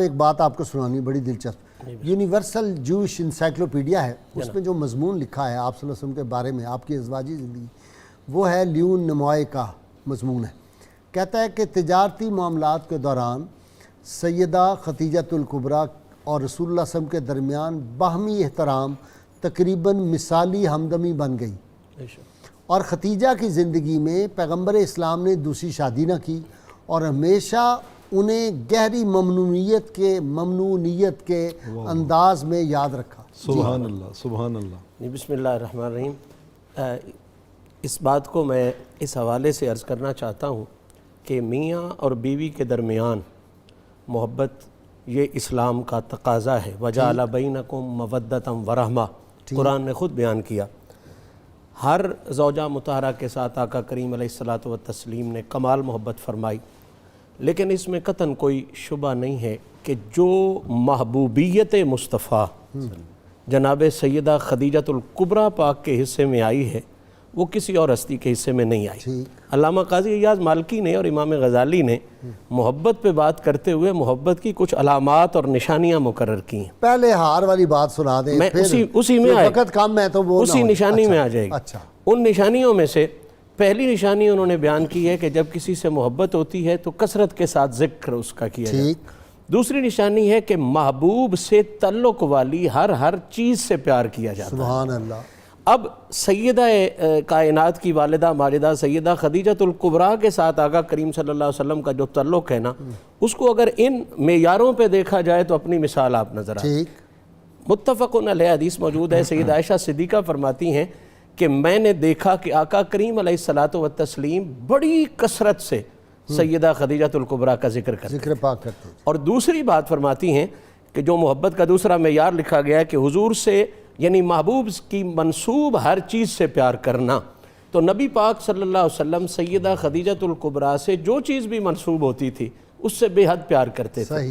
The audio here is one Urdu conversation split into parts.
ایک بات آپ کو سنانی بڑی دلچسپ، یونیورسل جوش انسائکلوپیڈیا ہے، اس میں جو مضمون لکھا ہے آپ صلی اللہ علیہ وسلم کے بارے میں، آپ کی ازواجی زندگی، وہ ہے لیون نموائے کا مضمون ہے۔ کہتا ہے کہ تجارتی معاملات کے دوران سیدہ خدیجۃ الکبریٰ اور رسول اللہ صلی اللہ علیہ وسلم کے درمیان باہمی احترام تقریباً مثالی ہمدمی بن گئی، اور خدیجہ کی زندگی میں پیغمبر اسلام نے دوسری شادی نہ کی اور ہمیشہ انہیں گہری ممنونیت کے انداز میں یاد رکھا۔ سبحان اللہ، سبحان اللہ۔ بسم اللہ الرحمن الرحیم۔ اس بات کو میں اس حوالے سے عرض کرنا چاہتا ہوں کہ میاں اور بیوی کے درمیان محبت یہ اسلام کا تقاضا ہے۔ وَجَعَلَ بَيْنَكُمْ مَوَدَّةً وَرَحْمَةً، قرآن نے خود بیان کیا۔ ہر زوجہ مطہرہ کے ساتھ آقا کریم علیہ الصلاۃ والتسلیم نے کمال محبت فرمائی، لیکن اس میں قطعاً کوئی شبہ نہیں ہے کہ جو محبوبیت مصطفیٰ جناب سیدہ خدیجۃ الکبریٰ پاک کے حصے میں آئی ہے وہ کسی اور ہستی کے حصے میں نہیں آئی۔ علامہ قاضی ایاز مالکی نے اور امام غزالی نے محبت پہ بات کرتے ہوئے محبت کی کچھ علامات اور نشانیاں مقرر کی ہیں۔ پہلے ہار والی بات سنا دیں، میں اسی میں وقت کم ہے تو وہ اسی نشانی میں آ جائے گی۔ ان نشانیوں میں سے پہلی نشانی انہوں نے بیان کی ہے کہ جب کسی سے محبت ہوتی ہے تو کثرت کے ساتھ ذکر اس کا کیا جائے۔ دوسری نشانی ہے کہ محبوب سے تعلق والی ہر چیز سے پیار کیا جاتا ہے۔ سبحان اللہ۔ اب سیدہ کائنات کی والدہ ماجدہ سیدہ خدیجۃ الکبریٰ کے ساتھ آقا کریم صلی اللہ علیہ وسلم کا جو تعلق ہے نا، اس کو اگر ان معیاروں پہ دیکھا جائے تو اپنی مثال آپ نظر آتی۔ متفقن علیہ حدیث موجود ہے، سیدہ عائشہ صدیقہ فرماتی ہیں کہ میں نے دیکھا کہ آقا کریم علیہ الصلاۃ والتسلیم بڑی کثرت سے سیدہ خدیجۃ الکبریٰ کا ذکر کرتے ہیں۔ اور دوسری بات فرماتی ہیں کہ جو محبت کا دوسرا معیار لکھا گیا ہے کہ حضور سے یعنی محبوب کی منسوب ہر چیز سے پیار کرنا، تو نبی پاک صلی اللہ علیہ وسلم سیدہ خدیجۃ الکبریٰ سے جو چیز بھی منسوب ہوتی تھی اس سے بے حد پیار کرتے تھے۔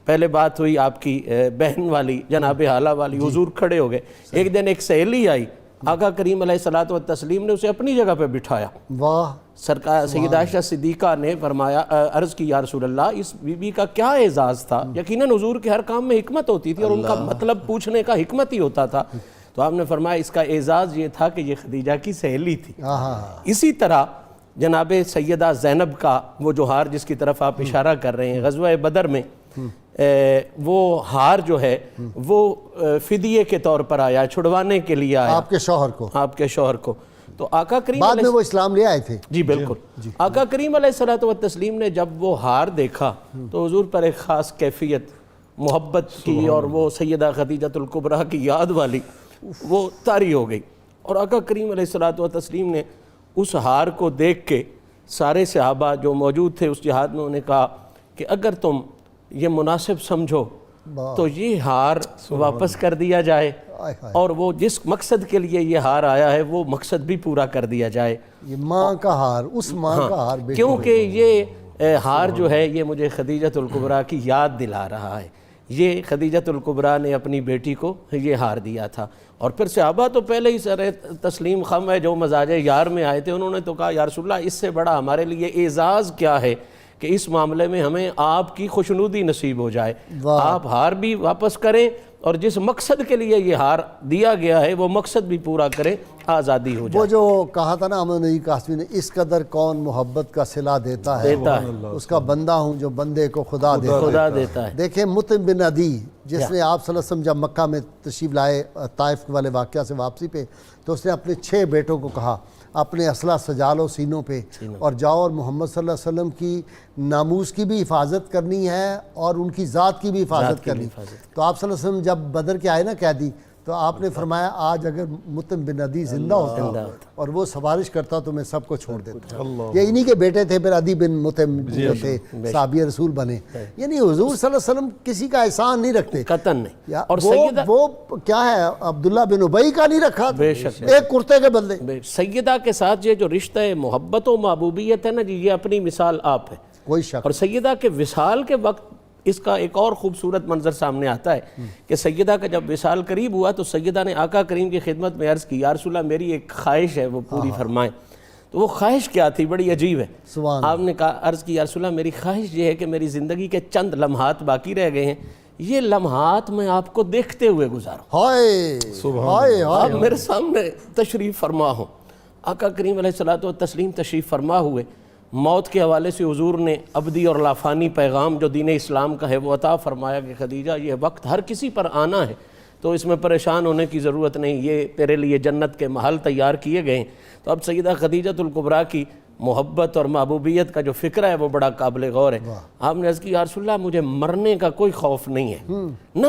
پہلے بات ہوئی آپ کی بہن والی، جناب حالہ والی، حضور کھڑے ہو گئے، ایک دن ایک سہیلی آئی، آقا کریم علیہ الصلاۃ والتسلیم نے اسے اپنی جگہ پہ بٹھایا۔ واہ! سرکار سیدہ عائشہ صدیقہ نے فرمایا، عرض کی یا رسول اللہ، اس بی بی کا کیا اعزاز تھا؟ یقیناً حضور کے ہر کام میں حکمت ہوتی تھی اور ان کا مطلب پوچھنے کا حکمت ہی ہوتا تھا۔ تو آپ نے فرمایا اس کا اعزاز یہ تھا کہ یہ خدیجہ کی سہیلی تھی۔ اسی طرح جناب سیدہ زینب کا وہ جو ہار جس کی طرف آپ اشارہ کر رہے ہیں، غزوہ بدر میں وہ ہار جو ہے وہ فدیے کے طور پر آیا، چھڑوانے کے لیے آیا آپ کے شوہر کو۔ تو آقا کریم بعد میں وہ اسلام لے آئے تھے۔ جی بالکل۔ آقا کریم علیہ الصلوۃ والتسلیم نے جب وہ ہار دیکھا تو حضور پر ایک خاص کیفیت محبت کی اور وہ سیدہ خدیجۃ الکبریٰ کی یاد والی وہ طاری ہو گئی، اور آقا کریم علیہ الصلوۃ والتسلیم نے اس ہار کو دیکھ کے سارے صحابہ جو موجود تھے اس جہاد میں، انہوں نے کہا کہ اگر تم یہ مناسب سمجھو تو یہ ہار واپس کر دیا جائے، اور وہ جس مقصد کے لیے یہ ہار آیا ہے وہ مقصد بھی پورا کر دیا جائے۔ یہ ماں کا ہار، اس ماں کا ہار، کیونکہ یہ ہار جو ہے یہ مجھے خدیجۃ الکبریٰ کی یاد دلا رہا ہے۔ یہ خدیجۃ الکبریٰ نے اپنی بیٹی کو یہ ہار دیا تھا، اور پھر صحابہ تو پہلے ہی سر تسلیم خم ہے جو مزاج یار میں آئے تھے، انہوں نے تو کہا یا رسول اللہ اس سے بڑا ہمارے لیے اعزاز کیا ہے کہ اس معاملے میں ہمیں آپ کی خوشنودی نصیب ہو جائے، آپ ہار بھی واپس کریں اور جس مقصد کے لیے یہ ہار دیا گیا ہے وہ مقصد بھی پورا کریں، آزادی ہو جائے۔ وہ جو کہا تھا نا احمد نجی قاسمی نے، اس قدر کون محبت کا صلہ دیتا ہے، اس کا بندہ ہوں جو بندے کو خدا دیتا ہے۔ دیکھیں مطعم بن عدی، جس نے آپ صلی اللہ علیہ وسلم جب مکہ میں تشریف لائے طائف والے واقعہ سے واپسی پہ، تو اس نے اپنے 6 بیٹوں کو کہا اپنے اسلحہ سجا لو سینوں پہ اور جاؤ، اور محمد صلی اللہ علیہ وسلم کی ناموس کی بھی حفاظت کرنی ہے اور ان کی ذات کی بھی حفاظت کرنی۔ تو آپ صلی اللہ علیہ وسلم جب بدر کے آئے نا قیدی، تو آپ نے فرمایا آج اگر مطعم بن عدی زندہ ہوتا اور وہ سفارش کرتا تو میں سب کو چھوڑ دیتا۔ یہ انہی کے بیٹے تھے، پھر عدی بن مطعم جو تھے صحابی رسول بنے۔ یعنی حضور صلی اللہ علیہ وسلم کسی کا احسان نہیں رکھتے، قطعاً نہیں۔ اور وہ کیا ہے، عبداللہ بن ابی کا نہیں رکھا ایک کرتے کے بدلے۔ سیدہ کے ساتھ یہ جو رشتہ محبت و محبوبیت ہے نا جی، یہ اپنی مثال آپ ہے، کوئی شک۔ اور سیدہ کے وصال کے وقت اس کا ایک اور خوبصورت منظر سامنے آتا ہے کہ سیدہ کا جب وصال قریب ہوا تو سیدہ نے آقا کریم کی خدمت میں عرض کی یا رسول اللہ میری ایک خواہش ہے وہ پوری فرمائیں۔ تو وہ خواہش کیا تھی بڑی عجیب ہے. سبحان آپ نے کہا عرض کی یا رسول اللہ میری خواہش یہ ہے کہ میری زندگی کے چند لمحات باقی رہ گئے ہیں, یہ لمحات میں آپ کو دیکھتے ہوئے گزاروں. ہائے ہائے آپ میرے سامنے تشریف فرما ہوں. آقا کریم علیہ الصلوۃ والتسلیم تشریف فرما ہوئے, موت کے حوالے سے حضور نے ابدی اور لافانی پیغام جو دین اسلام کا ہے وہ عطا فرمایا کہ خدیجہ یہ وقت ہر کسی پر آنا ہے, تو اس میں پریشان ہونے کی ضرورت نہیں, یہ تیرے لیے جنت کے محل تیار کیے گئے ہیں. تو اب سیدہ خدیجۃ الکبریٰ کی محبت اور محبوبیت کا جو فکر ہے وہ بڑا قابل غور ہے. آپ نے عرض کی یا رسول اللہ مجھے مرنے کا کوئی خوف نہیں ہے, نہ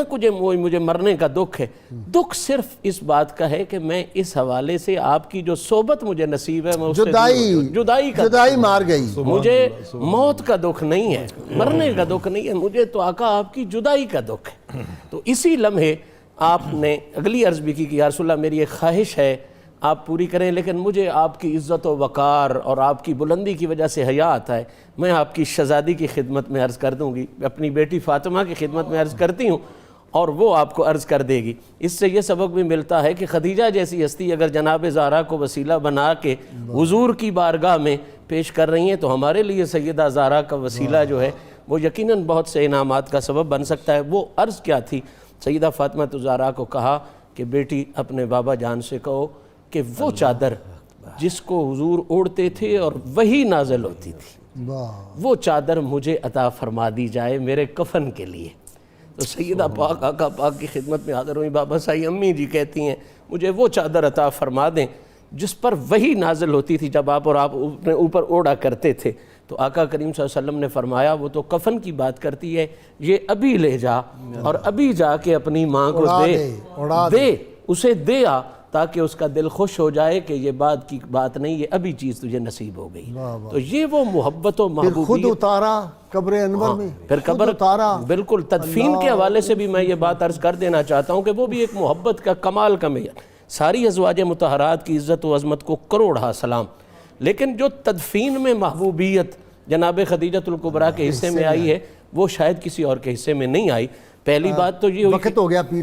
مجھے مرنے کا دکھ ہے, دکھ صرف اس بات کا ہے کہ میں اس حوالے سے آپ کی جو صحبت مجھے نصیب ہے میں اس سے جدائی مار گئی. مجھے موت کا دکھ نہیں ہے, مرنے کا دکھ نہیں ہے, مجھے تو آقا آپ کی جدائی کا دکھ ہے. تو اسی لمحے آپ نے اگلی عرض بھی کی کہ یا رسول اللہ میری ایک خواہش ہے آپ پوری کریں, لیکن مجھے آپ کی عزت و وقار اور آپ کی بلندی کی وجہ سے حیا آتا ہے, میں آپ کی شہزادی کی خدمت میں عرض کر دوں گی, اپنی بیٹی فاطمہ کی خدمت میں عرض کرتی ہوں اور وہ آپ کو عرض کر دے گی. اس سے یہ سبق بھی ملتا ہے کہ خدیجہ جیسی ہستی اگر جناب زہرا کو وسیلہ بنا کے حضور کی بارگاہ میں پیش کر رہی ہیں تو ہمارے لیے سیدہ زہرا کا وسیلہ جو ہے وہ یقیناً بہت سے انعامات کا سبب بن سکتا ہے. وہ عرض کیا تھی, سیدہ فاطمہ زہرا کو کہا کہ بیٹی اپنے بابا جان سے کہو کہ وہ چادر جس کو حضور اوڑھتے تھے اور وہی نازل ہوتی تھی, وہ چادر مجھے عطا فرما دی جائے میرے کفن کے لیے. تو سیدہ پاک آقا پاک کی خدمت میں حاضر ہوئی, بابا صاحب امی جی کہتی ہیں مجھے وہ چادر عطا فرما دیں جس پر وہی نازل ہوتی تھی جب آپ اور آپ اپنے اوپر اوڑھا کرتے تھے. تو آقا کریم صلی اللہ علیہ وسلم نے فرمایا وہ تو کفن کی بات کرتی ہے, یہ ابھی لے جا اور ابھی جا کے اپنی ماں کو دے اسے دے آ تاکہ اس کا دل خوش ہو جائے کہ یہ بات کی بات نہیں, یہ ابھی چیز تجھے نصیب ہو گئی. تو یہ وہ محبت و محبوبیت. خود اتارا قبر انور میں, پھر قبر اتارا. بالکل تدفین کے حوالے سے بھی میں یہ بات عرض کر دینا چاہتا ہوں کہ وہ بھی ایک محبت کا کمال کا معیار. ساری ازواج مطہرات کی عزت و عظمت کو کروڑا سلام, لیکن جو تدفین میں محبوبیت جناب خدیجۃ الکبریٰ کے حصے میں آئی ہے وہ شاید کسی اور کے حصے میں نہیں آئی. پہلی بات تو یہ وقت ہو گیا پیر